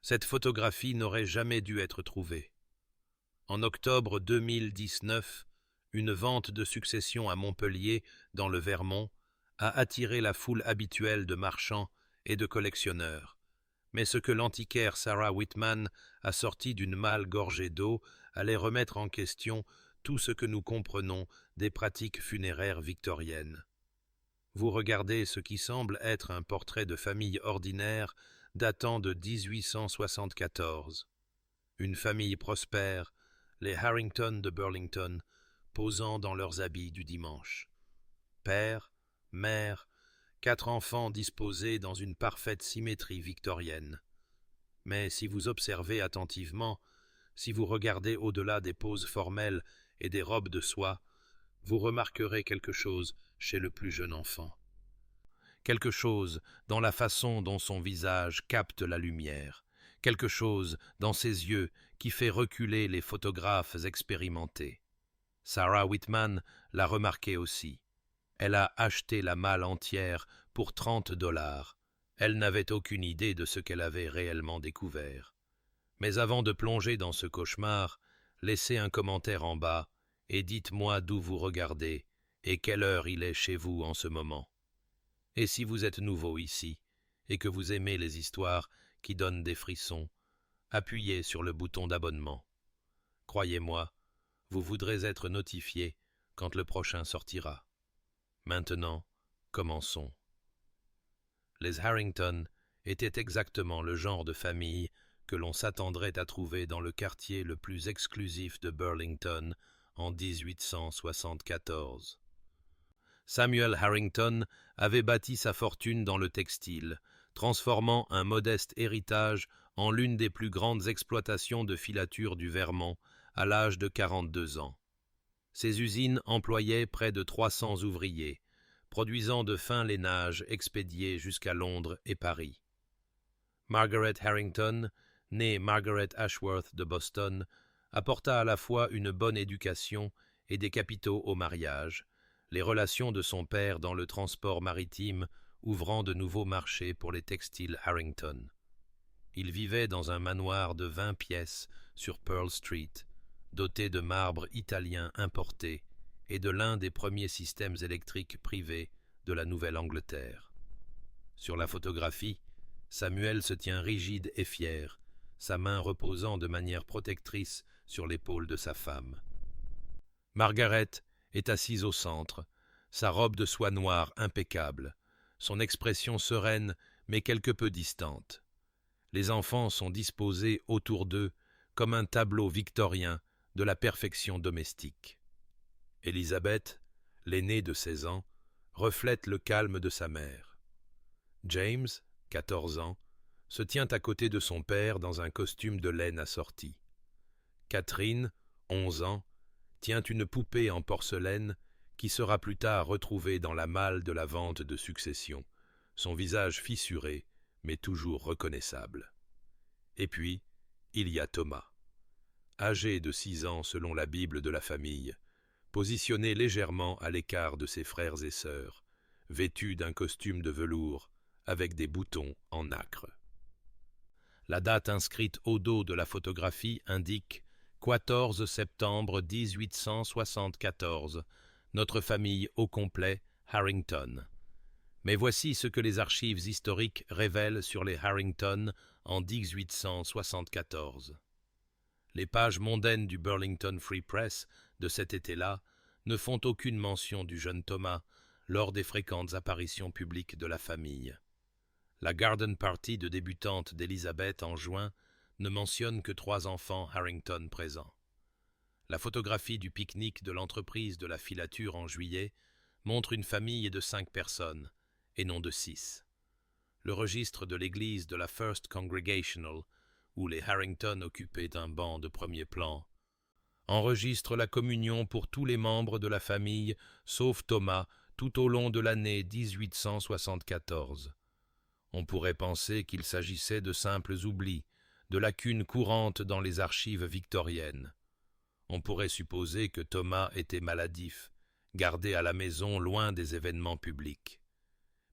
Cette photographie n'aurait jamais dû être trouvée. En octobre 2019, une vente de succession à Montpellier, dans le Vermont, a attiré la foule habituelle de marchands et de collectionneurs. Mais ce que l'antiquaire Sarah Whitman a sorti d'une malle gorgée d'eau allait remettre en question tout ce que nous comprenons des pratiques funéraires victoriennes. Vous regardez ce qui semble être un portrait de famille ordinaire datant de 1874. Une famille prospère, les Harrington de Burlington, posant dans leurs habits du dimanche. Père, mère, 4 enfants disposés dans une parfaite symétrie victorienne. Mais si vous observez attentivement, si vous regardez au-delà des poses formelles et des robes de soie, vous remarquerez quelque chose chez le plus jeune enfant. Quelque chose dans la façon dont son visage capte la lumière, quelque chose dans ses yeux qui fait reculer les photographes expérimentés. Sarah Whitman l'a remarqué aussi. Elle a acheté la malle entière pour $30. Elle n'avait aucune idée de ce qu'elle avait réellement découvert. Mais avant de plonger dans ce cauchemar, laissez un commentaire en bas et dites-moi d'où vous regardez et quelle heure il est chez vous en ce moment. Et si vous êtes nouveau ici et que vous aimez les histoires qui donnent des frissons, appuyez sur le bouton d'abonnement. Croyez-moi, vous voudrez être notifié quand le prochain sortira. Maintenant, commençons. Les Harrington étaient exactement le genre de famille que l'on s'attendrait à trouver dans le quartier le plus exclusif de Burlington en 1874. Samuel Harrington avait bâti sa fortune dans le textile, transformant un modeste héritage en l'une des plus grandes exploitations de filature du Vermont à l'âge de 42 ans. Ces usines employaient près de 300 ouvriers, produisant de fins lainages expédiés jusqu'à Londres et Paris. Margaret Harrington, née Margaret Ashworth de Boston, apporta à la fois une bonne éducation et des capitaux au mariage, les relations de son père dans le transport maritime ouvrant de nouveaux marchés pour les textiles Harrington. Il vivait dans un manoir de 20 pièces sur Pearl Street, doté de marbre italien importé et de l'un des premiers systèmes électriques privés de la Nouvelle-Angleterre. Sur la photographie, Samuel se tient rigide et fier, sa main reposant de manière protectrice sur l'épaule de sa femme. Margaret est assise au centre, sa robe de soie noire impeccable, son expression sereine mais quelque peu distante. Les enfants sont disposés autour d'eux comme un tableau victorien de la perfection domestique. Elizabeth, l'aînée de 16 ans, reflète le calme de sa mère. James, 14 ans, se tient à côté de son père dans un costume de laine assorti. Catherine, 11 ans, tient une poupée en porcelaine qui sera plus tard retrouvée dans la malle de la vente de succession, son visage fissuré, mais toujours reconnaissable. Et puis, il y a Thomas. Âgé de 6 ans selon la Bible de la famille, positionné légèrement à l'écart de ses frères et sœurs, vêtu d'un costume de velours avec des boutons en nacre. La date inscrite au dos de la photographie indique 14 septembre 1874, notre famille au complet, Harrington. Mais voici ce que les archives historiques révèlent sur les Harrington en 1874. Les pages mondaines du Burlington Free Press de cet été-là ne font aucune mention du jeune Thomas lors des fréquentes apparitions publiques de la famille. La garden party de débutante d'Elizabeth en juin ne mentionne que 3 enfants Harrington présents. La photographie du pique-nique de l'entreprise de la filature en juillet montre une famille de 5 personnes, et non de 6. Le registre de l'église de la First Congregational, où les Harrington occupaient un banc de premier plan, enregistre la communion pour tous les membres de la famille, sauf Thomas, tout au long de l'année 1874. On pourrait penser qu'il s'agissait de simples oublis, de lacunes courantes dans les archives victoriennes. On pourrait supposer que Thomas était maladif, gardé à la maison loin des événements publics.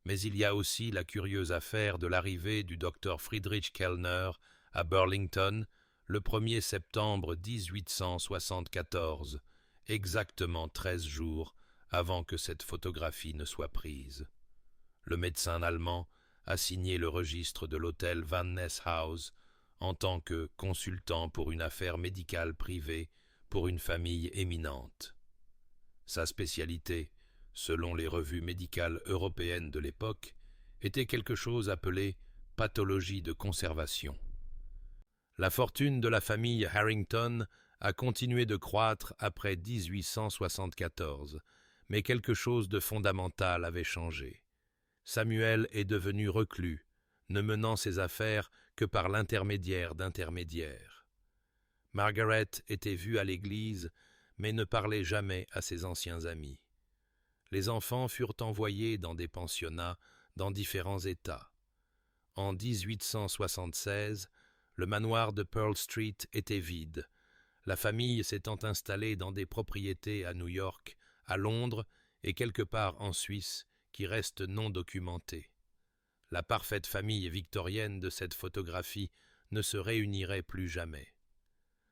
Mais il y a aussi la curieuse affaire de l'arrivée du docteur Friedrich Kellner à Burlington, le 1er septembre 1874, exactement 13 jours avant que cette photographie ne soit prise. Le médecin allemand a signé le registre de l'hôtel Van Ness House en tant que consultant pour une affaire médicale privée pour une famille éminente. Sa spécialité, selon les revues médicales européennes de l'époque, était quelque chose appelé pathologie de conservation. La fortune de la famille Harrington a continué de croître après 1874, mais quelque chose de fondamental avait changé. Samuel est devenu reclus, ne menant ses affaires que par l'intermédiaire d'intermédiaires. Margaret était vue à l'église, mais ne parlait jamais à ses anciens amis. Les enfants furent envoyés dans des pensionnats dans différents États. En 1876, le manoir de Pearl Street était vide, la famille s'étant installée dans des propriétés à New York, à Londres et quelque part en Suisse qui restent non documentées. La parfaite famille victorienne de cette photographie ne se réunirait plus jamais.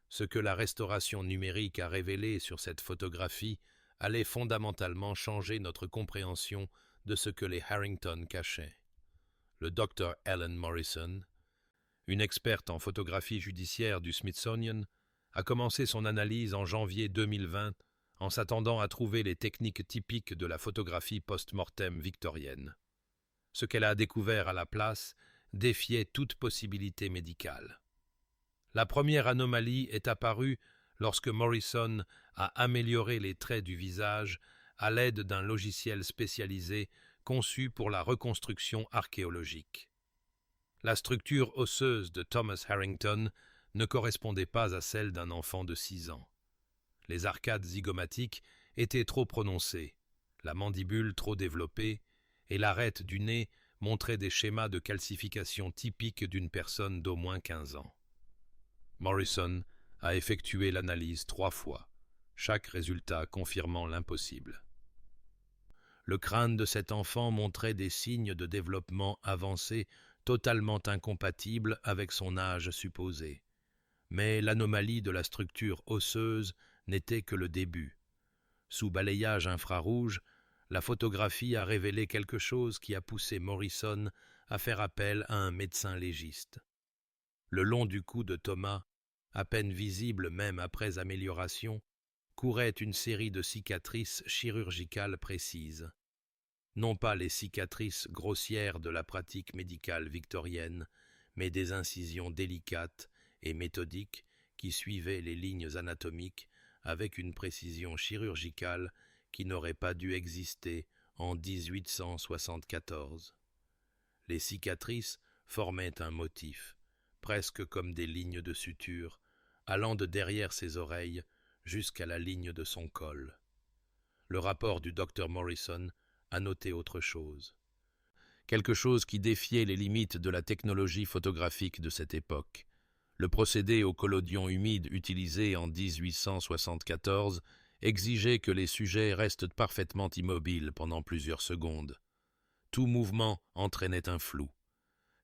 Ce que la restauration numérique a révélé sur cette photographie allait fondamentalement changer notre compréhension de ce que les Harrington cachaient. Le Dr. Ellen Morrison, une experte en photographie judiciaire du Smithsonian, a commencé son analyse en janvier 2020 en s'attendant à trouver les techniques typiques de la photographie post-mortem victorienne. Ce qu'elle a découvert à la place défiait toute possibilité médicale. La première anomalie est apparue lorsque Morrison a amélioré les traits du visage à l'aide d'un logiciel spécialisé conçu pour la reconstruction archéologique. La structure osseuse de Thomas Harrington ne correspondait pas à celle d'un enfant de 6 ans. Les arcades zygomatiques étaient trop prononcées, la mandibule trop développée et l'arête du nez montrait des schémas de calcification typiques d'une personne d'au moins 15 ans. Morrison a effectué l'analyse 3 fois, chaque résultat confirmant l'impossible. Le crâne de cet enfant montrait des signes de développement avancé totalement incompatibles avec son âge supposé. Mais l'anomalie de la structure osseuse n'était que le début. Sous balayage infrarouge, la photographie a révélé quelque chose qui a poussé Morrison à faire appel à un médecin légiste. Le long du cou de Thomas, à peine visible même après amélioration, courait une série de cicatrices chirurgicales précises. Non pas les cicatrices grossières de la pratique médicale victorienne, mais des incisions délicates et méthodiques qui suivaient les lignes anatomiques avec une précision chirurgicale qui n'aurait pas dû exister en 1874. Les cicatrices formaient un motif, presque comme des lignes de suture, allant de derrière ses oreilles jusqu'à la ligne de son col. Le rapport du docteur Morrison a noté autre chose. Quelque chose qui défiait les limites de la technologie photographique de cette époque. Le procédé au collodion humide utilisé en 1874 exigeait que les sujets restent parfaitement immobiles pendant plusieurs secondes. Tout mouvement entraînait un flou.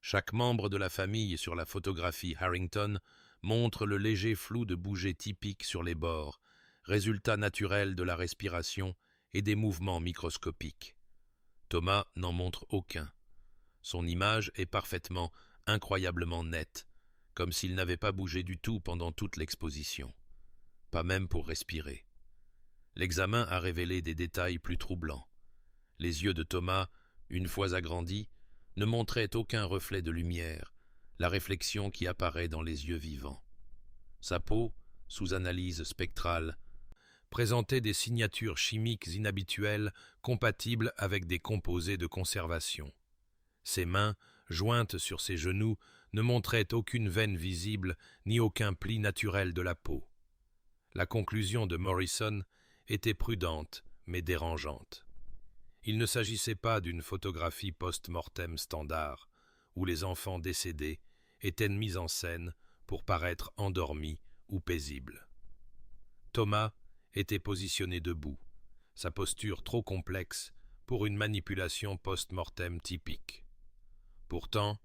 Chaque membre de la famille sur la photographie Harrington montre le léger flou de bouger typique sur les bords, résultat naturel de la respiration et des mouvements microscopiques. Thomas n'en montre aucun. Son image est parfaitement, incroyablement nette, comme s'il n'avait pas bougé du tout pendant toute l'exposition. Pas même pour respirer. L'examen a révélé des détails plus troublants. Les yeux de Thomas, une fois agrandis, ne montraient aucun reflet de lumière, la réflexion qui apparaît dans les yeux vivants. Sa peau, sous analyse spectrale, présentait des signatures chimiques inhabituelles compatibles avec des composés de conservation. Ses mains, jointes sur ses genoux, ne montraient aucune veine visible ni aucun pli naturel de la peau. La conclusion de Morrison était prudente mais dérangeante. Il ne s'agissait pas d'une photographie post-mortem standard, où les enfants décédés étaient mis en scène pour paraître endormis ou paisibles. Thomas était positionné debout, sa posture trop complexe pour une manipulation post-mortem typique. Pourtant,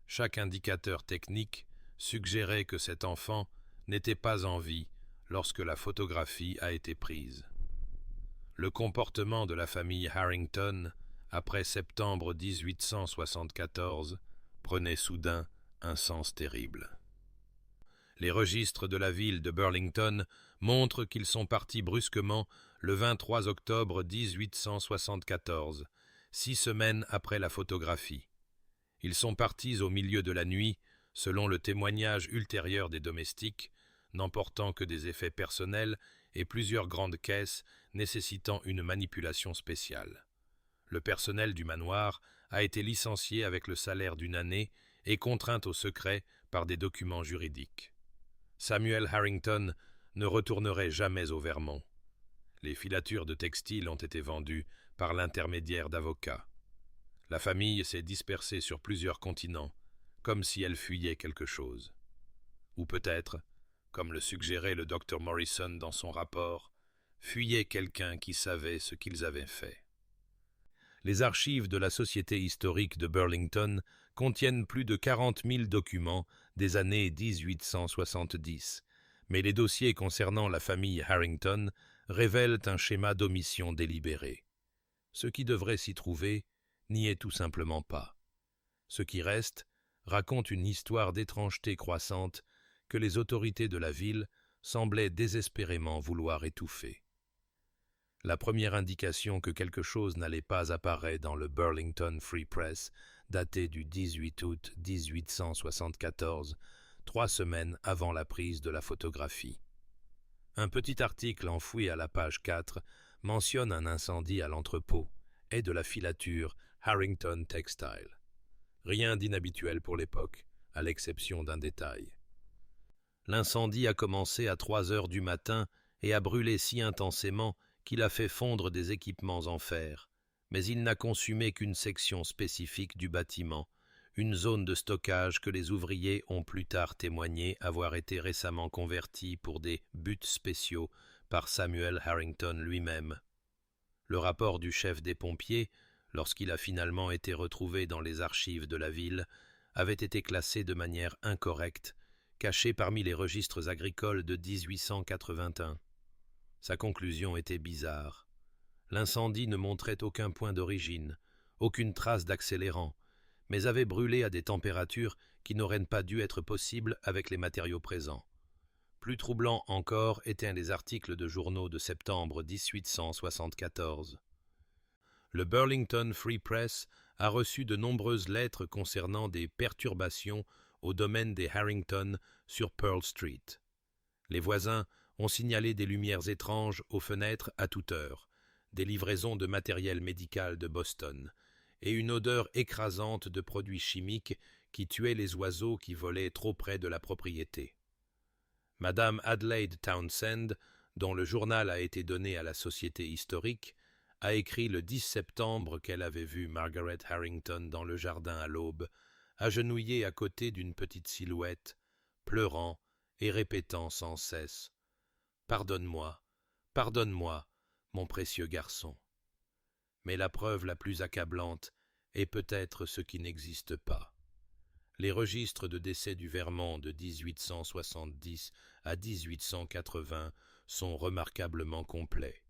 chaque indicateur technique suggérait que cet enfant n'était pas en vie lorsque la photographie a été prise. Le comportement de la famille Harrington, après septembre 1874, prenait soudain un sens terrible. Les registres de la ville de Burlington montrent qu'ils sont partis brusquement le 23 octobre 1874, 6 semaines après la photographie. Ils sont partis au milieu de la nuit, selon le témoignage ultérieur des domestiques, n'emportant que des effets personnels et plusieurs grandes caisses nécessitant une manipulation spéciale. Le personnel du manoir a été licencié avec le salaire d'une année et contraint au secret par des documents juridiques. Samuel Harrington ne retournerait jamais au Vermont. Les filatures de textiles ont été vendues par l'intermédiaire d'avocats. La famille s'est dispersée sur plusieurs continents, comme si elle fuyait quelque chose. Ou peut-être, comme le suggérait le Dr Morrison dans son rapport, fuyait quelqu'un qui savait ce qu'ils avaient fait. Les archives de la Société historique de Burlington contiennent plus de 40 000 documents des années 1870, mais les dossiers concernant la famille Harrington révèlent un schéma d'omission délibéré. Ce qui devrait s'y trouver n'y est tout simplement pas. Ce qui reste raconte une histoire d'étrangeté croissante que les autorités de la ville semblaient désespérément vouloir étouffer. La première indication que quelque chose n'allait pas apparaît dans le Burlington Free Press, daté du 18 août 1874, 3 semaines avant la prise de la photographie. Un petit article enfoui à la page 4 mentionne un incendie à l'entrepôt et de la filature Harrington Textile. Rien d'inhabituel pour l'époque, à l'exception d'un détail. L'incendie a commencé à 3 heures du matin et a brûlé si intensément qu'il a fait fondre des équipements en fer, mais il n'a consumé qu'une section spécifique du bâtiment, une zone de stockage que les ouvriers ont plus tard témoigné avoir été récemment convertie pour des buts spéciaux par Samuel Harrington lui-même. Le rapport du chef des pompiers, lorsqu'il a finalement été retrouvé dans les archives de la ville, avait été classé de manière incorrecte, caché parmi les registres agricoles de 1881. Sa conclusion était bizarre. L'incendie ne montrait aucun point d'origine, aucune trace d'accélérant, mais avait brûlé à des températures qui n'auraient pas dû être possibles avec les matériaux présents. Plus troublant encore étaient les articles de journaux de septembre 1874. Le Burlington Free Press a reçu de nombreuses lettres concernant des perturbations au domaine des Harrington sur Pearl Street. Les voisins ont signalé des lumières étranges aux fenêtres à toute heure, des livraisons de matériel médical de Boston, et une odeur écrasante de produits chimiques qui tuaient les oiseaux qui volaient trop près de la propriété. Madame Adelaide Townsend, dont le journal a été donné à la Société historique, a écrit le 10 septembre qu'elle avait vu Margaret Harrington dans le jardin à l'aube, agenouillée à côté d'une petite silhouette, pleurant et répétant sans cesse « Pardonne-moi, pardonne-moi, mon précieux garçon ». Mais la preuve la plus accablante est peut-être ce qui n'existe pas. Les registres de décès du Vermont de 1870 à 1880 sont remarquablement complets.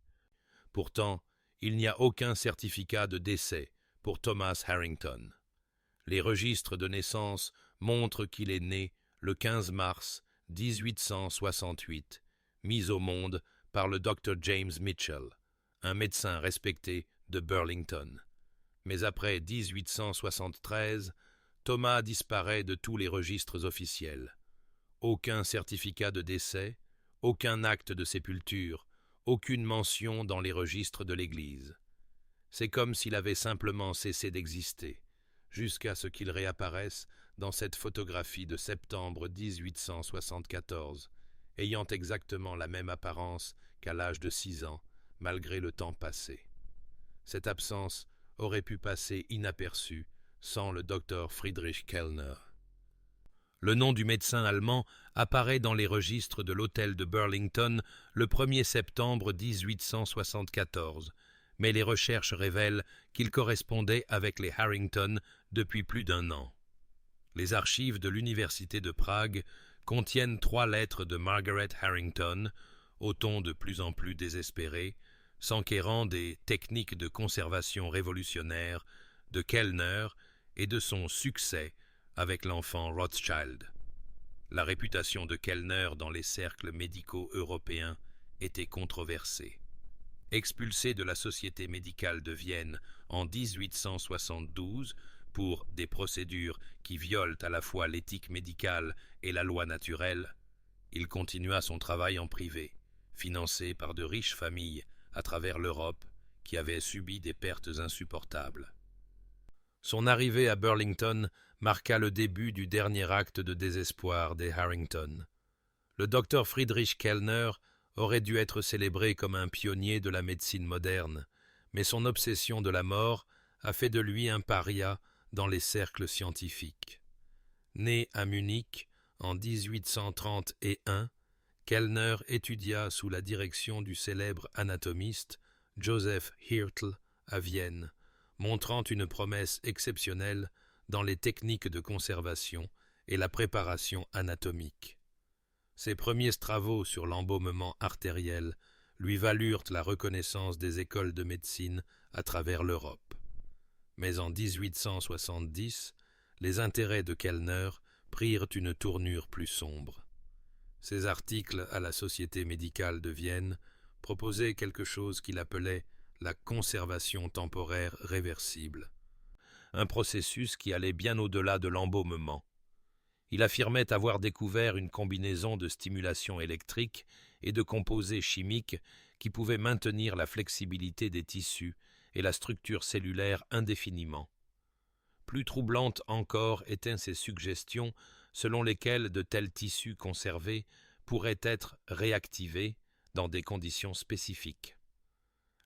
Pourtant, il n'y a aucun certificat de décès pour Thomas Harrington. Les registres de naissance montrent qu'il est né le 15 mars 1868, mis au monde par le Dr James Mitchell, un médecin respecté de Burlington. Mais après 1873, Thomas disparaît de tous les registres officiels. Aucun certificat de décès, aucun acte de sépulture, aucune mention dans les registres de l'Église. C'est comme s'il avait simplement cessé d'exister, jusqu'à ce qu'il réapparaisse dans cette photographie de septembre 1874, ayant exactement la même apparence qu'à l'âge de 6 ans, malgré le temps passé. Cette absence aurait pu passer inaperçue sans le docteur Friedrich Kellner. Le nom du médecin allemand apparaît dans les registres de l'hôtel de Burlington le 1er septembre 1874, mais les recherches révèlent qu'il correspondait avec les Harrington depuis plus d'1 an. Les archives de l'Université de Prague contiennent 3 lettres de Margaret Harrington, au ton de plus en plus désespéré, s'enquérant des techniques de conservation révolutionnaires de Kellner et de son succès avec l'enfant Rothschild. La réputation de Kellner dans les cercles médicaux européens était controversée. Expulsé de la Société médicale de Vienne en 1872 pour des procédures qui violent à la fois l'éthique médicale et la loi naturelle, il continua son travail en privé, financé par de riches familles à travers l'Europe qui avaient subi des pertes insupportables. Son arrivée à Burlington marqua le début du dernier acte de désespoir des Harrington. Le docteur Friedrich Kellner aurait dû être célébré comme un pionnier de la médecine moderne, mais son obsession de la mort a fait de lui un paria dans les cercles scientifiques. Né à Munich en 1831, Kellner étudia sous la direction du célèbre anatomiste Joseph Hirtl à Vienne, montrant une promesse exceptionnelle dans les techniques de conservation et la préparation anatomique. Ses premiers travaux sur l'embaumement artériel lui valurent la reconnaissance des écoles de médecine à travers l'Europe. Mais en 1870, les intérêts de Kellner prirent une tournure plus sombre. Ses articles à la Société médicale de Vienne proposaient quelque chose qu'il appelait la conservation temporaire réversible, un processus qui allait bien au-delà de l'embaumement. Il affirmait avoir découvert une combinaison de stimulation électrique et de composés chimiques qui pouvaient maintenir la flexibilité des tissus et la structure cellulaire indéfiniment. Plus troublantes encore étaient ces suggestions selon lesquelles de tels tissus conservés pourraient être réactivés dans des conditions spécifiques.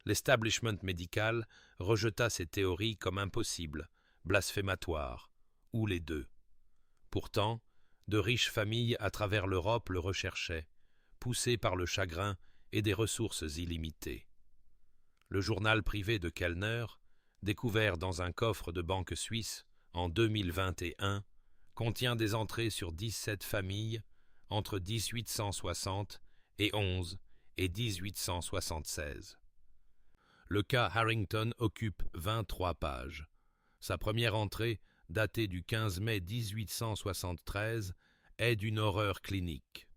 L'establishment médical rejeta ces théories comme impossibles, blasphématoires, ou les deux. Pourtant, de riches familles à travers l'Europe le recherchaient, poussées par le chagrin et des ressources illimitées. Le journal privé de Kellner, découvert dans un coffre de banque suisse en 2021, contient des entrées sur 17 familles entre 1860 et 11 et 1876. Le cas Harrington occupe 23 pages. Sa première entrée, datée du 15 mai 1873, est d'une horreur clinique.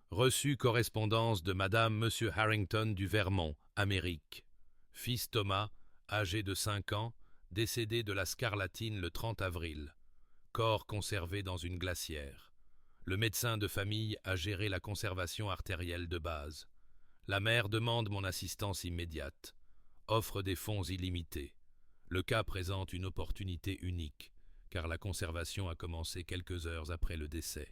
Reçu correspondance de Madame M. Harrington du Vermont, Amérique. Fils Thomas, âgé de 5 ans, décédé de la scarlatine le 30 avril. Corps conservé dans une glacière. Le médecin de famille a géré la conservation artérielle de base. La mère demande mon assistance immédiate. Offre des fonds illimités. Le cas présente une opportunité unique, car la conservation a commencé quelques heures après le décès.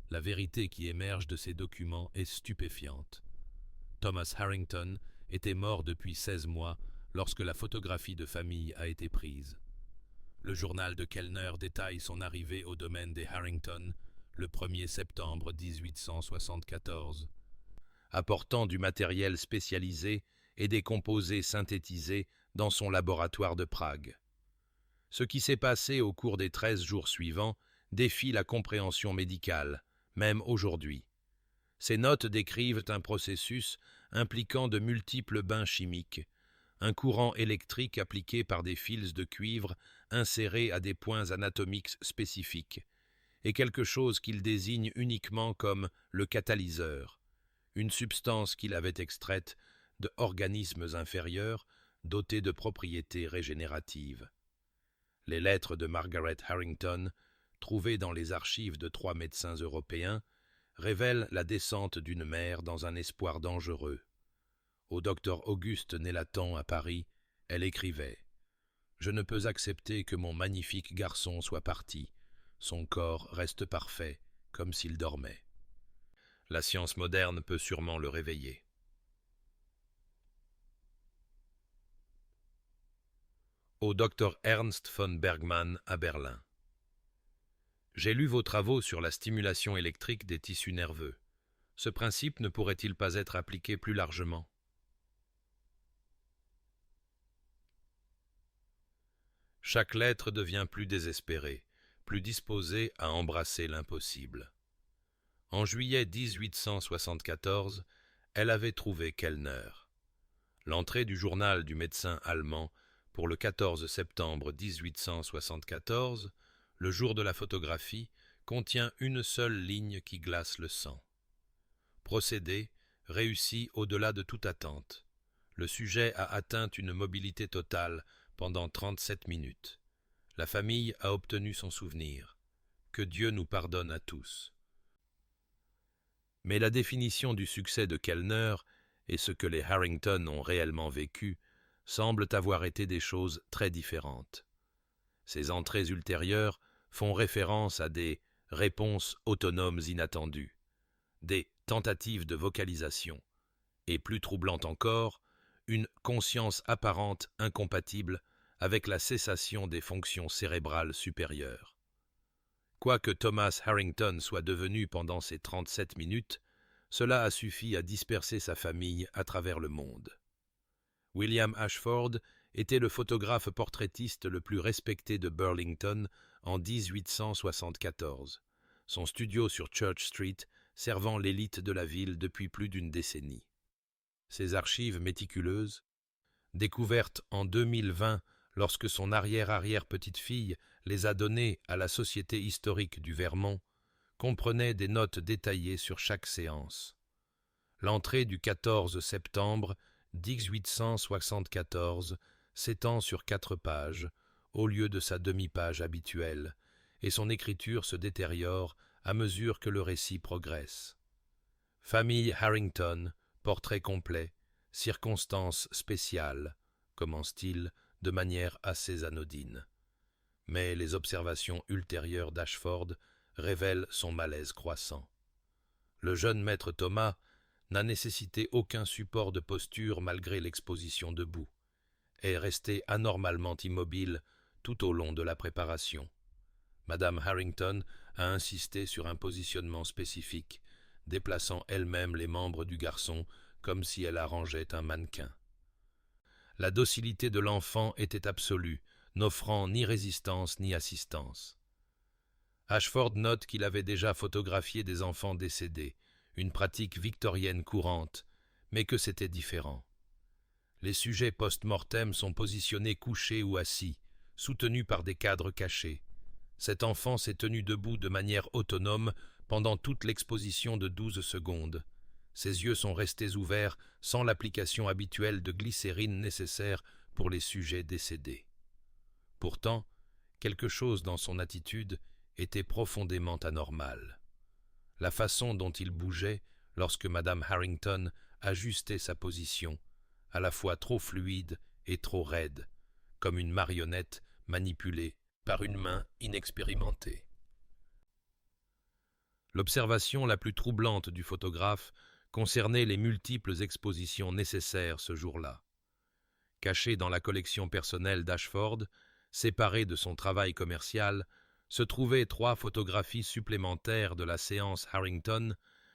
La vérité qui émerge de ces documents est stupéfiante. Thomas Harrington était mort depuis 16 mois lorsque la photographie de famille a été prise. Le journal de Kellner détaille son arrivée au domaine des Harrington le 1er septembre 1874, apportant du matériel spécialisé et des composés synthétisés dans son laboratoire de Prague. Ce qui s'est passé au cours des 13 jours suivants défie la compréhension médicale, même aujourd'hui. Ces notes décrivent un processus impliquant de multiples bains chimiques, un courant électrique appliqué par des fils de cuivre insérés à des points anatomiques spécifiques, et quelque chose qu'il désigne uniquement comme le catalyseur, une substance qu'il avait extraite de organismes inférieurs dotés de propriétés régénératives. Les lettres de Margaret Harrington, trouvées dans les archives de 3 médecins européens, révèlent la descente d'une mère dans un espoir dangereux. Au docteur Auguste Nélaton à Paris, elle écrivait « Je ne peux accepter que mon magnifique garçon soit parti. Son corps reste parfait, comme s'il dormait. » La science moderne peut sûrement le réveiller. Au docteur Ernst von Bergmann à Berlin. J'ai lu vos travaux sur la stimulation électrique des tissus nerveux. Ce principe ne pourrait-il pas être appliqué plus largement? Chaque lettre devient plus désespérée, plus disposée à embrasser l'impossible. En juillet 1874, elle avait trouvé Kellner. L'entrée du journal du médecin allemand pour le 14 septembre 1874, le jour de la photographie, contient une seule ligne qui glace le sang. Procédé réussi au-delà de toute attente. Le sujet a atteint une mobilité totale pendant 37 minutes. La famille a obtenu son souvenir. Que Dieu nous pardonne à tous. Mais la définition du succès de Kellner et ce que les Harrington ont réellement vécu semblent avoir été des choses très différentes. Ces entrées ultérieures font référence à des réponses autonomes inattendues, des tentatives de vocalisation, et plus troublant encore, une conscience apparente incompatible avec la cessation des fonctions cérébrales supérieures. Quoique Thomas Harrington soit devenu pendant ces 37 minutes, cela a suffi à disperser sa famille à travers le monde. William Ashford était le photographe portraitiste le plus respecté de Burlington en 1874, son studio sur Church Street servant l'élite de la ville depuis plus d'une décennie. Ses archives méticuleuses, découvertes en 2020 lorsque son arrière-arrière-petite-fille les a données à la Société historique du Vermont, comprenaient des notes détaillées sur chaque séance. L'entrée du 14 septembre 1874 s'étend sur 4 pages, au lieu de sa demi-page habituelle, et son écriture se détériore à mesure que le récit progresse. Famille Harrington, portrait complet, circonstances spéciales, commence-t-il de manière assez anodine. Mais les observations ultérieures d'Ashford révèlent son malaise croissant. Le jeune maître Thomas n'a nécessité aucun support de posture malgré l'exposition debout, est resté anormalement immobile tout au long de la préparation. Madame Harrington a insisté sur un positionnement spécifique, déplaçant elle-même les membres du garçon comme si elle arrangeait un mannequin. La docilité de l'enfant était absolue, n'offrant ni résistance ni assistance. Ashford note qu'il avait déjà photographié des enfants décédés, une pratique victorienne courante, mais que c'était différent. Les sujets post-mortem sont positionnés couchés ou assis, soutenus par des cadres cachés. Cet enfant s'est tenu debout de manière autonome pendant toute l'exposition de 12 secondes. Ses yeux sont restés ouverts sans l'application habituelle de glycérine nécessaire pour les sujets décédés. Pourtant, quelque chose dans son attitude était profondément anormal. La façon dont il bougeait lorsque Madame Harrington ajustait sa position, à la fois trop fluide et trop raide, comme une marionnette manipulée par une main inexpérimentée. L'observation la plus troublante du photographe concernait les multiples expositions nécessaires ce jour-là. Cachées dans la collection personnelle d'Ashford, séparées de son travail commercial, se trouvaient 3 photographies supplémentaires de la séance Harrington,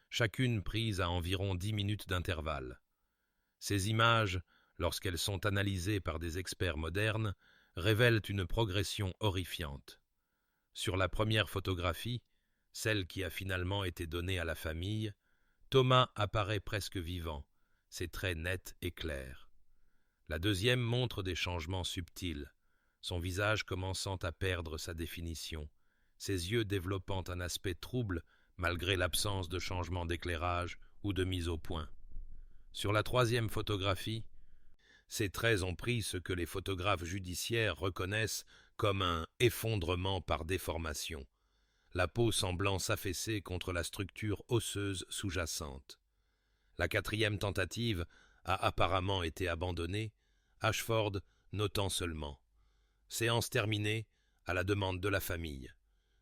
chacune prise à environ 10 minutes d'intervalle. Ces images, lorsqu'elles sont analysées par des experts modernes, révèlent une progression horrifiante. Sur la première photographie, celle qui a finalement été donnée à la famille, Thomas apparaît presque vivant, ses traits nets et clairs. La deuxième montre des changements subtils, son visage commençant à perdre sa définition, ses yeux développant un aspect trouble malgré l'absence de changement d'éclairage ou de mise au point. Sur la troisième photographie, ces traits ont pris ce que les photographes judiciaires reconnaissent comme un effondrement par déformation, la peau semblant s'affaisser contre la structure osseuse sous-jacente. La quatrième tentative a apparemment été abandonnée, Ashford notant seulement « Séance terminée à la demande de la famille.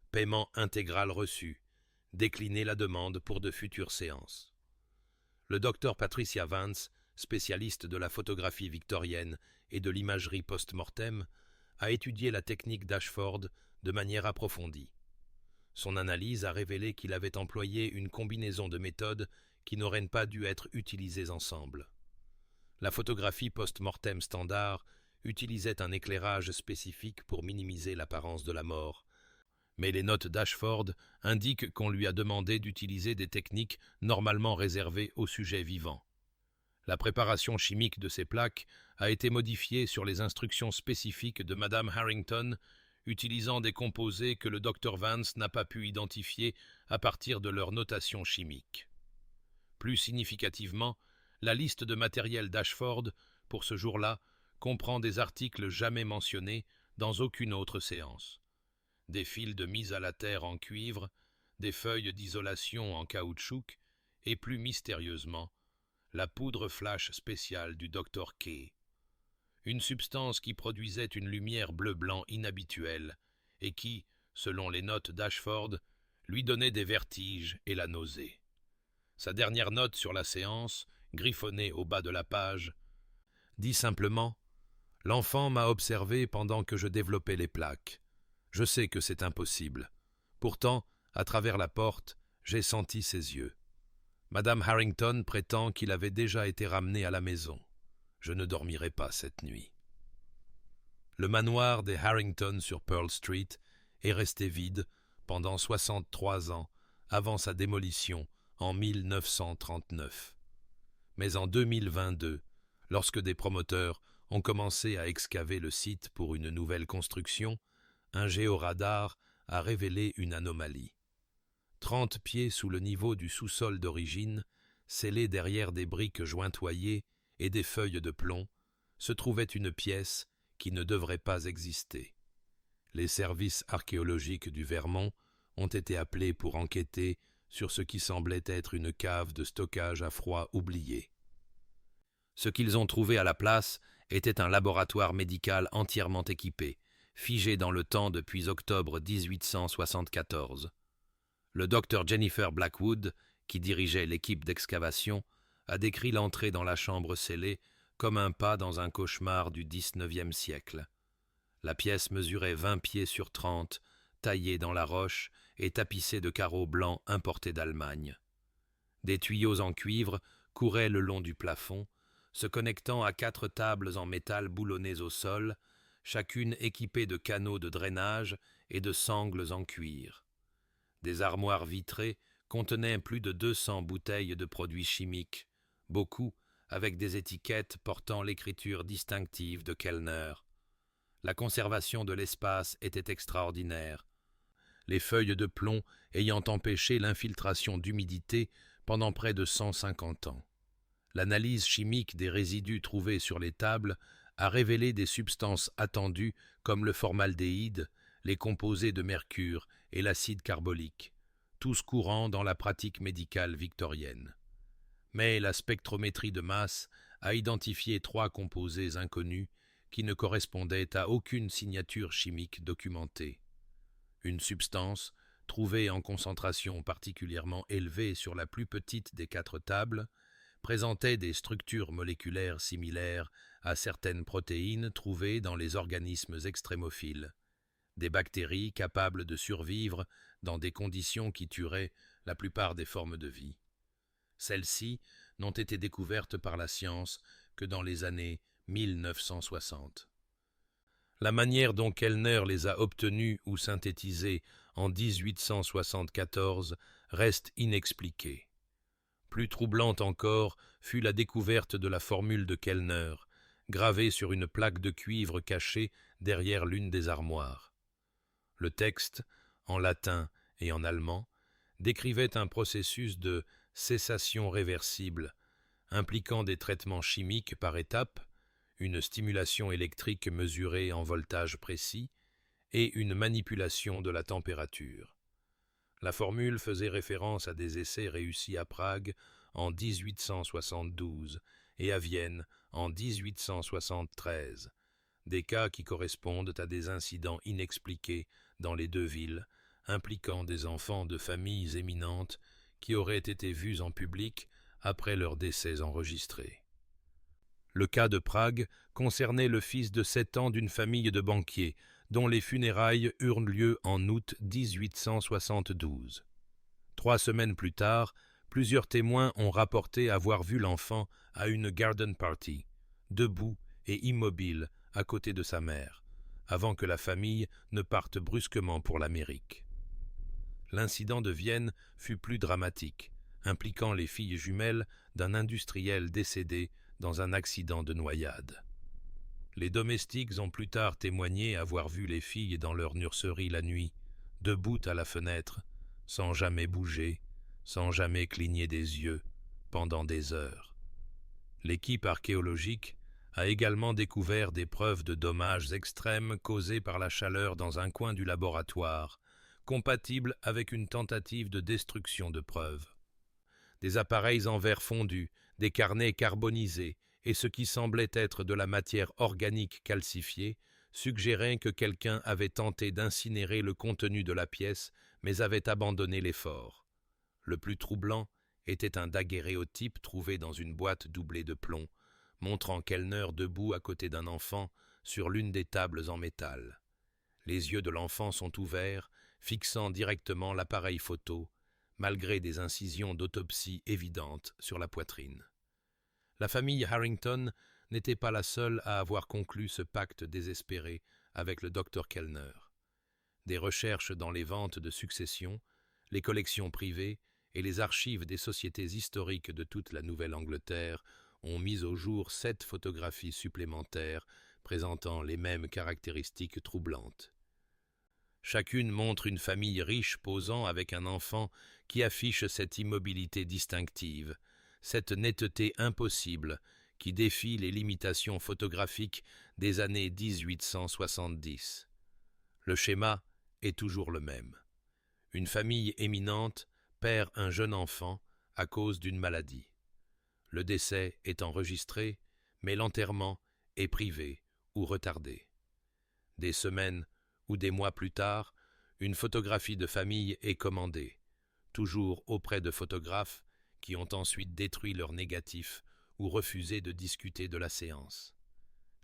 Paiement intégral reçu. Décliner la demande pour de futures séances. » Le docteur Patricia Vance, spécialiste de la photographie victorienne et de l'imagerie post-mortem, a étudié la technique d'Ashford de manière approfondie. Son analyse a révélé qu'il avait employé une combinaison de méthodes qui n'auraient pas dû être utilisées ensemble. La photographie post-mortem standard utilisait un éclairage spécifique pour minimiser l'apparence de la mort. Mais les notes d'Ashford indiquent qu'on lui a demandé d'utiliser des techniques normalement réservées aux sujets vivants. La préparation chimique de ces plaques a été modifiée sur les instructions spécifiques de Madame Harrington, utilisant des composés que le Dr Vance n'a pas pu identifier à partir de leur notation chimique. Plus significativement, la liste de matériel d'Ashford, pour ce jour-là, comprend des articles jamais mentionnés dans aucune autre séance. Des fils de mise à la terre en cuivre, des feuilles d'isolation en caoutchouc et, plus mystérieusement, la poudre flash spéciale du Dr Kay. Une substance qui produisait une lumière bleu-blanc inhabituelle et qui, selon les notes d'Ashford, lui donnait des vertiges et la nausée. Sa dernière note sur la séance, griffonnée au bas de la page, dit simplement « L'enfant m'a observé pendant que je développais les plaques. Je sais que c'est impossible. Pourtant, à travers la porte, j'ai senti ses yeux. Madame Harrington prétend qu'il avait déjà été ramené à la maison. Je ne dormirai pas cette nuit. » Le manoir des Harrington sur Pearl Street est resté vide pendant 63 ans avant sa démolition en 1939. Mais en 2022, lorsque des promoteurs ont commencé à excaver le site pour une nouvelle construction, un géoradar a révélé une anomalie. 30 pieds sous le niveau du sous-sol d'origine, scellé derrière des briques jointoyées et des feuilles de plomb, se trouvait une pièce qui ne devrait pas exister. Les services archéologiques du Vermont ont été appelés pour enquêter sur ce qui semblait être une cave de stockage à froid oubliée. Ce qu'ils ont trouvé à la place était un laboratoire médical entièrement équipé, figé dans le temps depuis octobre 1874. Le docteur Jennifer Blackwood, qui dirigeait l'équipe d'excavation, a décrit l'entrée dans la chambre scellée comme un pas dans un cauchemar du XIXe siècle. La pièce mesurait 20 pieds sur 30, taillée dans la roche et tapissée de carreaux blancs importés d'Allemagne. Des tuyaux en cuivre couraient le long du plafond, se connectant à 4 tables en métal boulonnées au sol, chacune équipée de canaux de drainage et de sangles en cuir. Des armoires vitrées contenaient plus de 200 bouteilles de produits chimiques, beaucoup avec des étiquettes portant l'écriture distinctive de Kellner. La conservation de l'espace était extraordinaire, les feuilles de plomb ayant empêché l'infiltration d'humidité pendant près de 150 ans. L'analyse chimique des résidus trouvés sur les tables a révélé des substances attendues comme le formaldéhyde, les composés de mercure et l'acide carbolique, tous courants dans la pratique médicale victorienne. Mais la spectrométrie de masse a identifié 3 composés inconnus qui ne correspondaient à aucune signature chimique documentée. Une substance, trouvée en concentration particulièrement élevée sur la plus petite des 4 tables, présentait des structures moléculaires similaires à certaines protéines trouvées dans les organismes extrémophiles, des bactéries capables de survivre dans des conditions qui tueraient la plupart des formes de vie. Celles-ci n'ont été découvertes par la science que dans les années 1960. La manière dont Kellner les a obtenues ou synthétisées en 1874 reste inexpliquée. Plus troublante encore fut la découverte de la formule de Kellner, gravée sur une plaque de cuivre cachée derrière l'une des armoires. Le texte, en latin et en allemand, décrivait un processus de cessation réversible, impliquant des traitements chimiques par étapes, une stimulation électrique mesurée en voltage précis et une manipulation de la température. La formule faisait référence à des essais réussis à Prague en 1872 et à Vienne en 1873, des cas qui correspondent à des incidents inexpliqués dans les 2 villes, impliquant des enfants de familles éminentes qui auraient été vus en public après leurs décès enregistrés. Le cas de Prague concernait le fils de 7 ans d'une famille de banquiers, dont les funérailles eurent lieu en août 1872. 3 semaines plus tard, plusieurs témoins ont rapporté avoir vu l'enfant à une garden party, debout et immobile, à côté de sa mère, avant que la famille ne parte brusquement pour l'Amérique. L'incident de Vienne fut plus dramatique, impliquant les filles jumelles d'un industriel décédé dans un accident de noyade. Les domestiques ont plus tard témoigné avoir vu les filles dans leur nurserie la nuit, debout à la fenêtre, sans jamais bouger, sans jamais cligner des yeux, pendant des heures. L'équipe archéologique a également découvert des preuves de dommages extrêmes causés par la chaleur dans un coin du laboratoire, compatibles avec une tentative de destruction de preuves. Des appareils en verre fondu, des carnets carbonisés et ce qui semblait être de la matière organique calcifiée suggéraient que quelqu'un avait tenté d'incinérer le contenu de la pièce mais avait abandonné l'effort. Le plus troublant était un daguerréotype trouvé dans une boîte doublée de plomb, montrant Kellner debout à côté d'un enfant sur l'une des tables en métal. Les yeux de l'enfant sont ouverts, fixant directement l'appareil photo, malgré des incisions d'autopsie évidentes sur la poitrine. La famille Harrington n'était pas la seule à avoir conclu ce pacte désespéré avec le docteur Kellner. Des recherches dans les ventes de succession, les collections privées et les archives des sociétés historiques de toute la Nouvelle-Angleterre ont mis au jour 7 photographies supplémentaires présentant les mêmes caractéristiques troublantes. Chacune montre une famille riche posant avec un enfant qui affiche cette immobilité distinctive, cette netteté impossible qui défie les limitations photographiques des années 1870. Le schéma est toujours le même. Une famille éminente perd un jeune enfant à cause d'une maladie. Le décès est enregistré, mais l'enterrement est privé ou retardé. Des semaines ou des mois plus tard, une photographie de famille est commandée, toujours auprès de photographes qui ont ensuite détruit leurs négatifs ou refusé de discuter de la séance.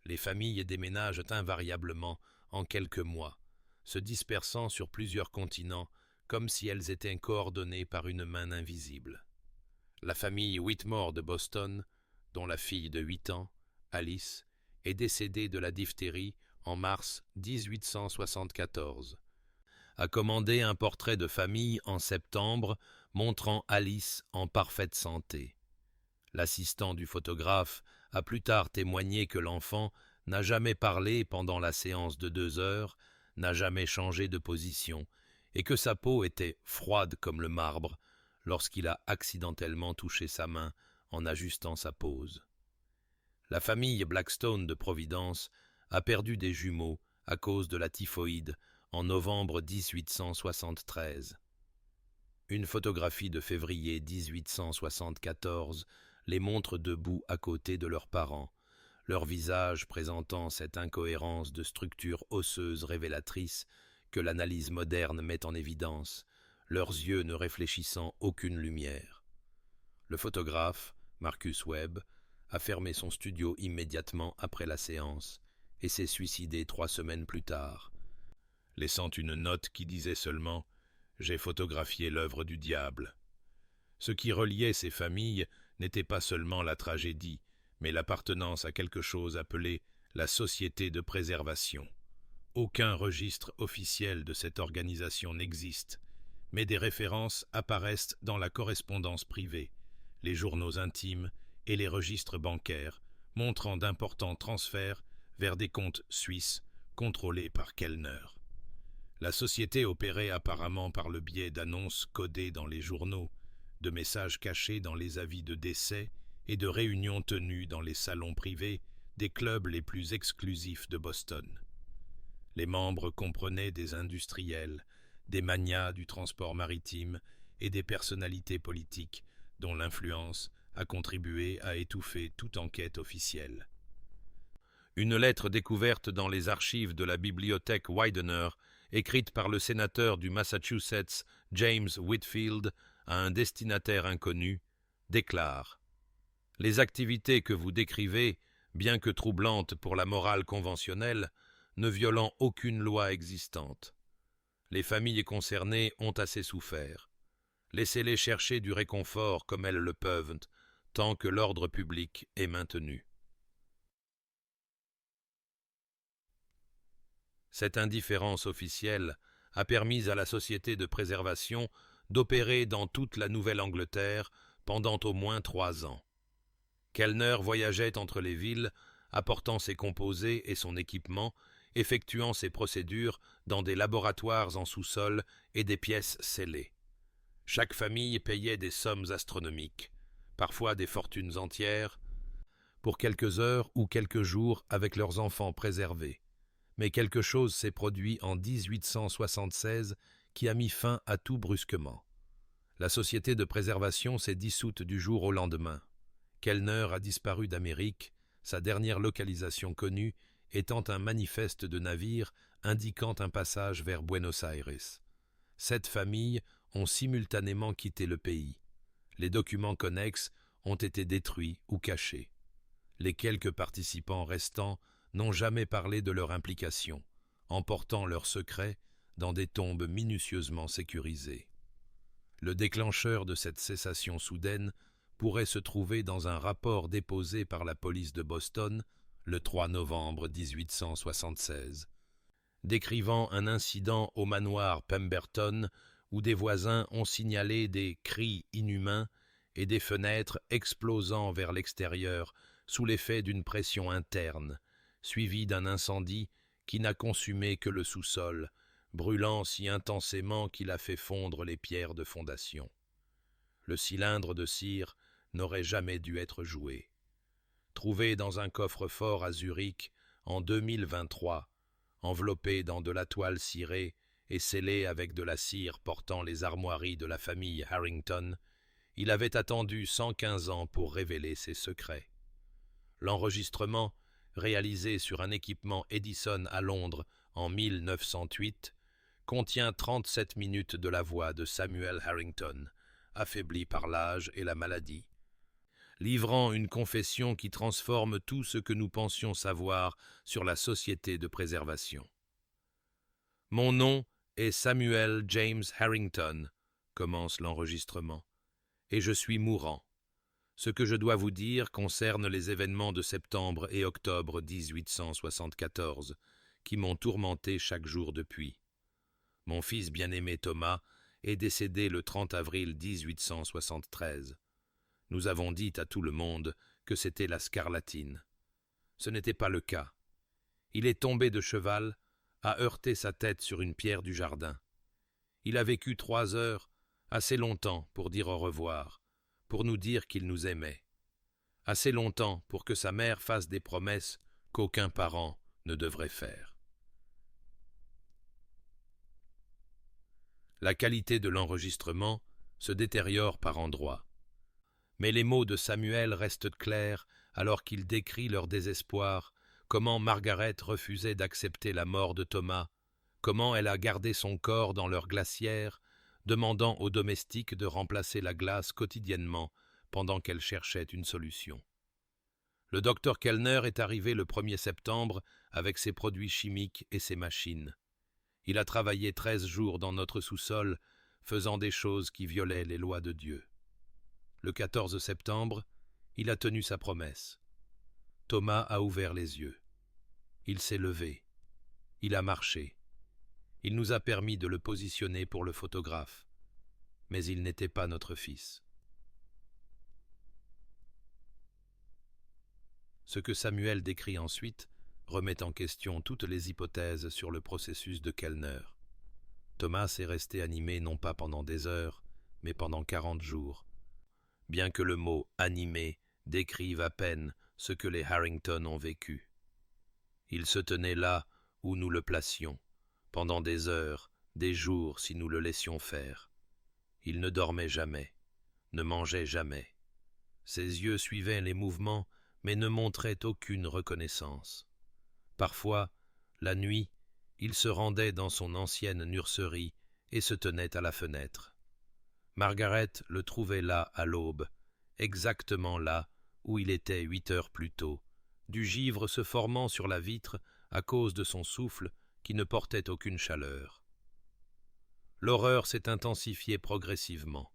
Les familles déménagent invariablement en quelques mois, se dispersant sur plusieurs continents comme si elles étaient coordonnées par une main invisible. La famille Whitmore de Boston, dont la fille de 8 ans, Alice, est décédée de la diphtérie en mars 1874, a commandé un portrait de famille en septembre montrant Alice en parfaite santé. L'assistant du photographe a plus tard témoigné que l'enfant n'a jamais parlé pendant la séance de 2 heures, n'a jamais changé de position, et que sa peau était froide comme le marbre lorsqu'il a accidentellement touché sa main en ajustant sa pose. La famille Blackstone de Providence a perdu des jumeaux à cause de la typhoïde en novembre 1873. Une photographie de février 1874 les montre debout à côté de leurs parents, leur visage présentant cette incohérence de structure osseuse révélatrice que l'analyse moderne met en évidence, leurs yeux ne réfléchissant aucune lumière. Le photographe, Marcus Webb, a fermé son studio immédiatement après la séance et s'est suicidé 3 semaines plus tard, laissant une note qui disait seulement « J'ai photographié l'œuvre du diable ». Ce qui reliait ces familles n'était pas seulement la tragédie, mais l'appartenance à quelque chose appelé la Société de préservation. Aucun registre officiel de cette organisation n'existe, mais des références apparaissent dans la correspondance privée, les journaux intimes et les registres bancaires, montrant d'importants transferts vers des comptes suisses contrôlés par Kellner. La société opérait apparemment par le biais d'annonces codées dans les journaux, de messages cachés dans les avis de décès et de réunions tenues dans les salons privés des clubs les plus exclusifs de Boston. Les membres comprenaient des industriels, des magnats du transport maritime et des personnalités politiques dont l'influence a contribué à étouffer toute enquête officielle. Une lettre découverte dans les archives de la bibliothèque Widener, écrite par le sénateur du Massachusetts James Whitfield à un destinataire inconnu, déclare « Les activités que vous décrivez, bien que troublantes pour la morale conventionnelle, ne violant aucune loi existante. Les familles concernées ont assez souffert. Laissez-les chercher du réconfort comme elles le peuvent, tant que l'ordre public est maintenu. » Cette indifférence officielle a permis à la Société de préservation d'opérer dans toute la Nouvelle-Angleterre pendant au moins 3 ans. Kellner voyageait entre les villes, apportant ses composés et son équipement, effectuant ses procédures dans des laboratoires en sous-sol et des pièces scellées. Chaque famille payait des sommes astronomiques, parfois des fortunes entières, pour quelques heures ou quelques jours avec leurs enfants préservés. Mais quelque chose s'est produit en 1876 qui a mis fin à tout brusquement. La Société de préservation s'est dissoute du jour au lendemain. Kellner a disparu d'Amérique, sa dernière localisation connue étant un manifeste de navire indiquant un passage vers Buenos Aires. 7 familles ont simultanément quitté le pays. Les documents connexes ont été détruits ou cachés. Les quelques participants restants n'ont jamais parlé de leur implication, emportant leurs secrets dans des tombes minutieusement sécurisées. Le déclencheur de cette cessation soudaine pourrait se trouver dans un rapport déposé par la police de Boston le 3 novembre 1876, décrivant un incident au manoir Pemberton où des voisins ont signalé des cris inhumains et des fenêtres explosant vers l'extérieur sous l'effet d'une pression interne, suivi d'un incendie qui n'a consumé que le sous-sol, brûlant si intensément qu'il a fait fondre les pierres de fondation. Le cylindre de cire n'aurait jamais dû être joué. Trouvé dans un coffre-fort à Zurich en 2023, enveloppé dans de la toile cirée et scellé avec de la cire portant les armoiries de la famille Harrington, il avait attendu 115 ans pour révéler ses secrets. L'enregistrement, réalisé sur un équipement Edison à Londres en 1908, contient 37 minutes de la voix de Samuel Harrington, affaibli par l'âge et la maladie, livrant une confession qui transforme tout ce que nous pensions savoir sur la Société de préservation. « Mon nom est Samuel James Harrington », commence l'enregistrement, « et je suis mourant. Ce que je dois vous dire concerne les événements de septembre et octobre 1874, qui m'ont tourmenté chaque jour depuis. Mon fils bien-aimé Thomas est décédé le 30 avril 1873. Nous avons dit à tout le monde que c'était la scarlatine. Ce n'était pas le cas. Il est tombé de cheval, a heurté sa tête sur une pierre du jardin. Il a vécu 3 heures, assez longtemps pour dire au revoir, pour nous dire qu'il nous aimait. Assez longtemps pour que sa mère fasse des promesses qu'aucun parent ne devrait faire. La qualité de l'enregistrement se détériore par endroits. Mais les mots de Samuel restent clairs alors qu'il décrit leur désespoir, comment Margaret refusait d'accepter la mort de Thomas, comment elle a gardé son corps dans leur glacière, demandant aux domestiques de remplacer la glace quotidiennement pendant qu'elle cherchait une solution. Le docteur Kellner est arrivé le 1er septembre avec ses produits chimiques et ses machines. Il a travaillé 13 jours dans notre sous-sol, faisant des choses qui violaient les lois de Dieu. Le 14 septembre, il a tenu sa promesse. Thomas a ouvert les yeux. Il s'est levé. Il a marché. Il nous a permis de le positionner pour le photographe. Mais il n'était pas notre fils. Ce que Samuel décrit ensuite remet en question toutes les hypothèses sur le processus de Kellner. Thomas est resté animé non pas pendant des heures, mais pendant 40 jours. Bien que le mot « animé » décrive à peine ce que les Harrington ont vécu. Il se tenait là où nous le placions, pendant des heures, des jours si nous le laissions faire. Il ne dormait jamais, ne mangeait jamais. Ses yeux suivaient les mouvements, mais ne montraient aucune reconnaissance. Parfois, la nuit, il se rendait dans son ancienne nurserie et se tenait à la fenêtre. Margaret le trouvait là à l'aube, exactement là où il était 8 heures plus tôt, du givre se formant sur la vitre à cause de son souffle qui ne portait aucune chaleur. L'horreur s'est intensifiée progressivement.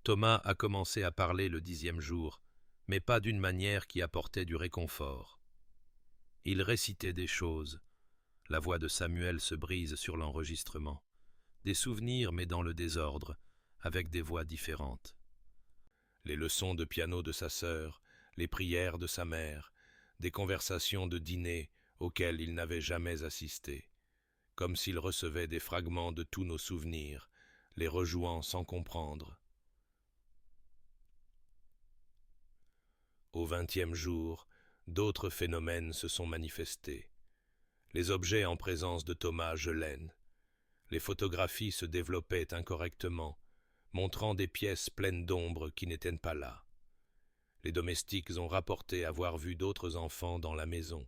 Thomas a commencé à parler le 10e jour, mais pas d'une manière qui apportait du réconfort. Il récitait des choses. La voix de Samuel se brise sur l'enregistrement. Des souvenirs, mais dans le désordre, avec des voix différentes. Les leçons de piano de sa sœur, les prières de sa mère, des conversations de dîner auxquelles il n'avait jamais assisté, comme s'il recevait des fragments de tous nos souvenirs, les rejouant sans comprendre. Au 20e jour, d'autres phénomènes se sont manifestés. Les objets en présence de Thomas Gelen. Les photographies se développaient incorrectement, montrant des pièces pleines d'ombre qui n'étaient pas là. Les domestiques ont rapporté avoir vu d'autres enfants dans la maison,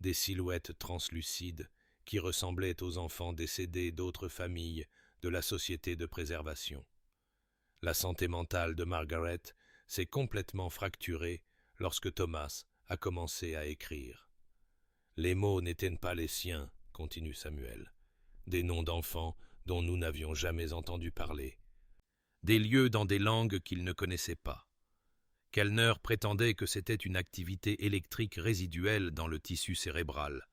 des silhouettes translucides qui ressemblaient aux enfants décédés d'autres familles de la société de préservation. La santé mentale de Margaret s'est complètement fracturée lorsque Thomas a commencé à écrire. Les mots n'étaient pas les siens, continue Samuel. Des noms d'enfants dont nous n'avions jamais entendu parler. Des lieux dans des langues qu'il ne connaissait pas. Kellner prétendait que c'était une activité électrique résiduelle dans le tissu cérébral.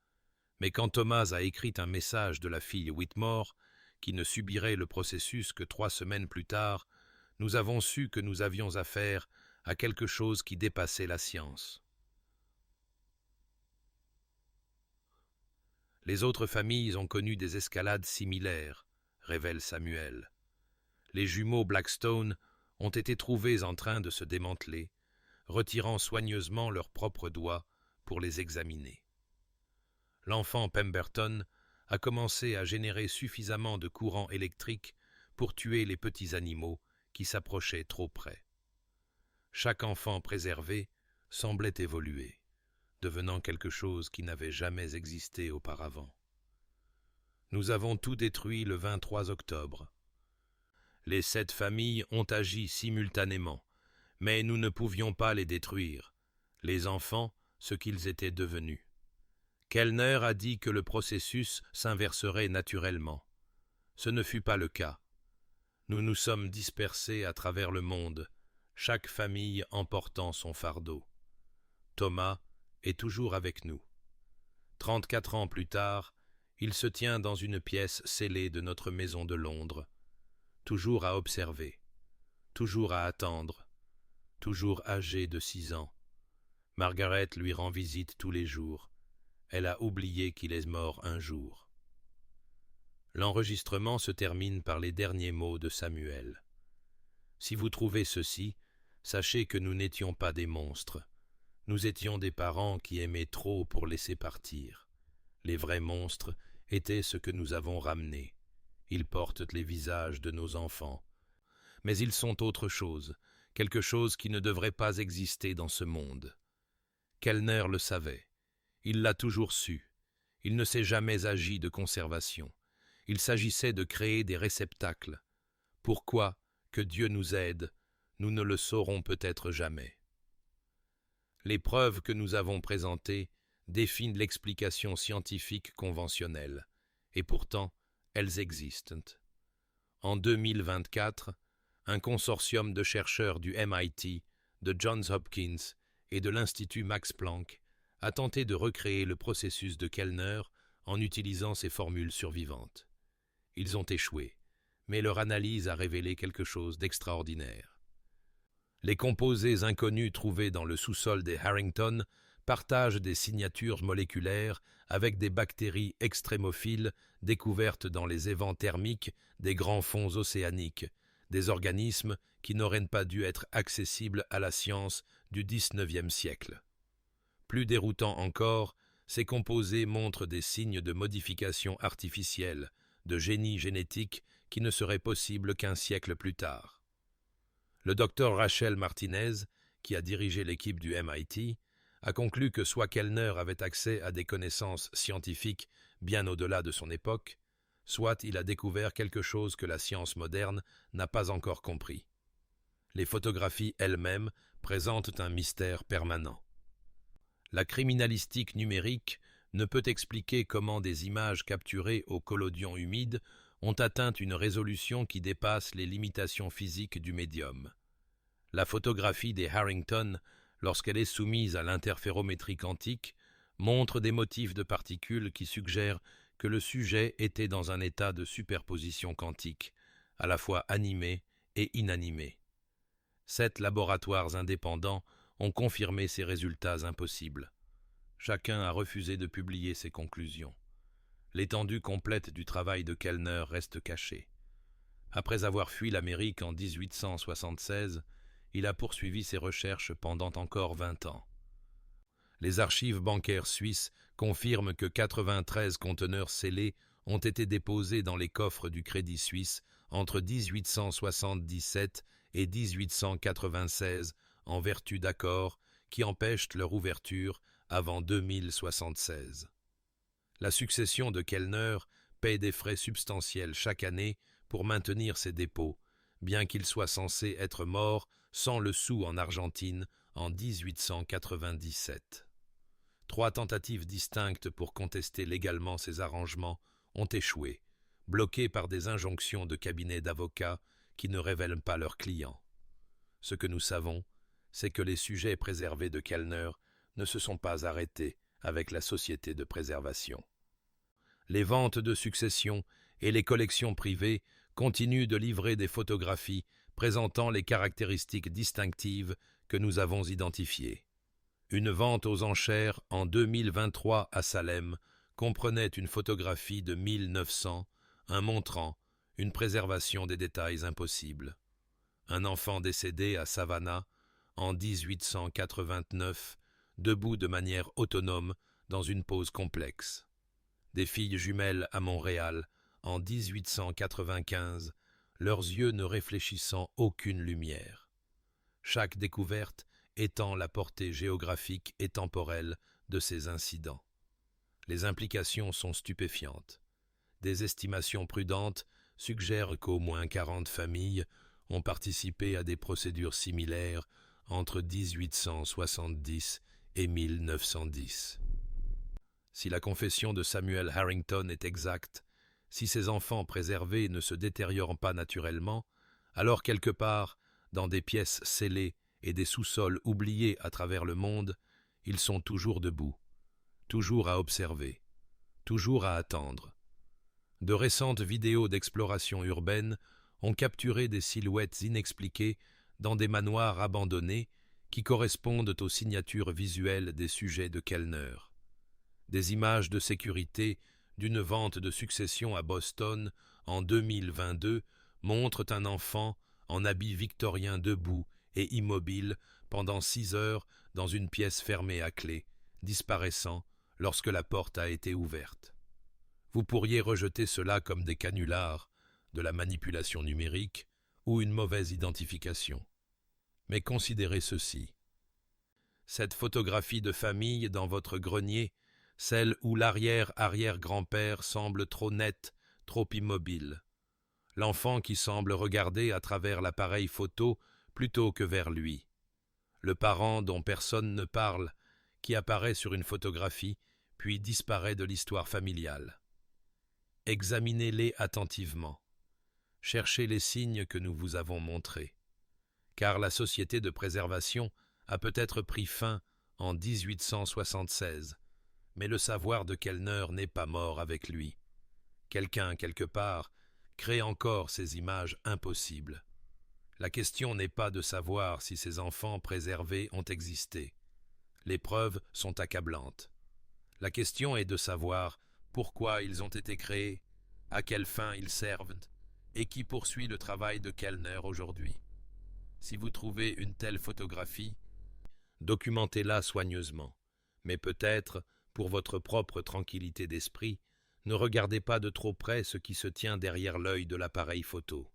Mais quand Thomas a écrit un message de la fille Whitmore, qui ne subirait le processus que 3 semaines plus tard, nous avons su que nous avions affaire à quelque chose qui dépassait la science. Les autres familles ont connu des escalades similaires, révèle Samuel. Les jumeaux Blackstone ont été trouvés en train de se démanteler, retirant soigneusement leurs propres doigts pour les examiner. L'enfant Pemberton a commencé à générer suffisamment de courant électrique pour tuer les petits animaux qui s'approchaient trop près. Chaque enfant préservé semblait évoluer, devenant quelque chose qui n'avait jamais existé auparavant. Nous avons tout détruit le 23 octobre. Les 7 familles ont agi simultanément, mais nous ne pouvions pas les détruire, les enfants, ce qu'ils étaient devenus. Kellner a dit que le processus s'inverserait naturellement. Ce ne fut pas le cas. Nous nous sommes dispersés à travers le monde, chaque famille emportant son fardeau. Thomas est toujours avec nous. 34 ans plus tard, il se tient dans une pièce scellée de notre maison de Londres, toujours à observer, toujours à attendre, toujours âgé de 6 ans. Margaret lui rend visite tous les jours. Elle a oublié qu'il est mort un jour. L'enregistrement se termine par les derniers mots de Samuel. Si vous trouvez ceci, sachez que nous n'étions pas des monstres. Nous étions des parents qui aimaient trop pour laisser partir. Les vrais monstres étaient ce que nous avons ramené. Ils portent les visages de nos enfants. Mais ils sont autre chose, quelque chose qui ne devrait pas exister dans ce monde. Kellner le savait. Il l'a toujours su. Il ne s'est jamais agi de conservation. Il s'agissait de créer des réceptacles. Pourquoi, que Dieu nous aide, nous ne le saurons peut-être jamais. Les preuves que nous avons présentées définissent l'explication scientifique conventionnelle, et pourtant, elles existent. En 2024, un consortium de chercheurs du MIT, de Johns Hopkins et de l'Institut Max Planck a tenté de recréer le processus de Kellner en utilisant ces formules survivantes. Ils ont échoué, mais leur analyse a révélé quelque chose d'extraordinaire. Les composés inconnus trouvés dans le sous-sol des Harrington partagent des signatures moléculaires avec des bactéries extrémophiles découvertes dans les évents thermiques des grands fonds océaniques, des organismes qui n'auraient pas dû être accessibles à la science du XIXe siècle. Plus déroutant encore, ces composés montrent des signes de modification artificielle, de génie génétique qui ne seraient possibles qu'1 siècle plus tard. Le docteur Rachel Martinez, qui a dirigé l'équipe du MIT, a conclu que soit Kellner avait accès à des connaissances scientifiques bien au-delà de son époque, soit il a découvert quelque chose que la science moderne n'a pas encore compris. Les photographies elles-mêmes présentent un mystère permanent. La criminalistique numérique ne peut expliquer comment des images capturées au collodion humide ont atteint une résolution qui dépasse les limitations physiques du médium. La photographie des Harrington, lorsqu'elle est soumise à l'interférométrie quantique, montre des motifs de particules qui suggèrent que le sujet était dans un état de superposition quantique, à la fois animé et inanimé. 7 laboratoires indépendants ont confirmé ces résultats impossibles. Chacun a refusé de publier ses conclusions. L'étendue complète du travail de Kellner reste cachée. Après avoir fui l'Amérique en 1876, il a poursuivi ses recherches pendant encore 20 ans. Les archives bancaires suisses confirment que 93 conteneurs scellés ont été déposés dans les coffres du Crédit Suisse entre 1877 et 1896 en vertu d'accords qui empêchent leur ouverture avant 2076. La succession de Kellner paie des frais substantiels chaque année pour maintenir ces dépôts, bien qu'il soit censé être mort sans le sou en Argentine en 1897. 3 tentatives distinctes pour contester légalement ces arrangements ont échoué, bloquées par des injonctions de cabinets d'avocats qui ne révèlent pas leurs clients. Ce que nous savons, c'est que les sujets préservés de Kellner ne se sont pas arrêtés avec la société de préservation. Les ventes de succession et les collections privées continuent de livrer des photographies présentant les caractéristiques distinctives que nous avons identifiées. Une vente aux enchères en 2023 à Salem comprenait une photographie de 1900, montrant une préservation des détails impossibles. Un enfant décédé à Savannah en 1889, debout de manière autonome dans une pose complexe. Des filles jumelles à Montréal en 1895, leurs yeux ne réfléchissant aucune lumière. Chaque découverte étend la portée géographique et temporelle de ces incidents. Les implications sont stupéfiantes. Des estimations prudentes suggèrent qu'au moins 40 familles ont participé à des procédures similaires entre 1870 et 1910. Si la confession de Samuel Harrington est exacte, si ces enfants préservés ne se détériorent pas naturellement, alors quelque part, dans des pièces scellées et des sous-sols oubliés à travers le monde, ils sont toujours debout, toujours à observer, toujours à attendre. De récentes vidéos d'exploration urbaine ont capturé des silhouettes inexpliquées dans des manoirs abandonnés qui correspondent aux signatures visuelles des sujets de Kellner. Des images de sécurité d'une vente de succession à Boston en 2022 montrent un enfant en habit victorien debout et immobile pendant 6 heures dans une pièce fermée à clé, disparaissant lorsque la porte a été ouverte. Vous pourriez rejeter cela comme des canulars, de la manipulation numérique ou une mauvaise identification. Mais considérez ceci. Cette photographie de famille dans votre grenier, celle où l'arrière-arrière-grand-père semble trop net, trop immobile. L'enfant qui semble regarder à travers l'appareil photo plutôt que vers lui. Le parent dont personne ne parle, qui apparaît sur une photographie, puis disparaît de l'histoire familiale. Examinez-les attentivement. Cherchez les signes que nous vous avons montrés. Car la société de préservation a peut-être pris fin en 1876, mais le savoir de Kellner n'est pas mort avec lui. Quelqu'un, quelque part, crée encore ces images impossibles. La question n'est pas de savoir si ces enfants préservés ont existé. Les preuves sont accablantes. La question est de savoir pourquoi ils ont été créés, à quelle fin ils servent, et qui poursuit le travail de Kellner aujourd'hui. Si vous trouvez une telle photographie, documentez-la soigneusement, mais peut-être, pour votre propre tranquillité d'esprit, ne regardez pas de trop près ce qui se tient derrière l'œil de l'appareil photo.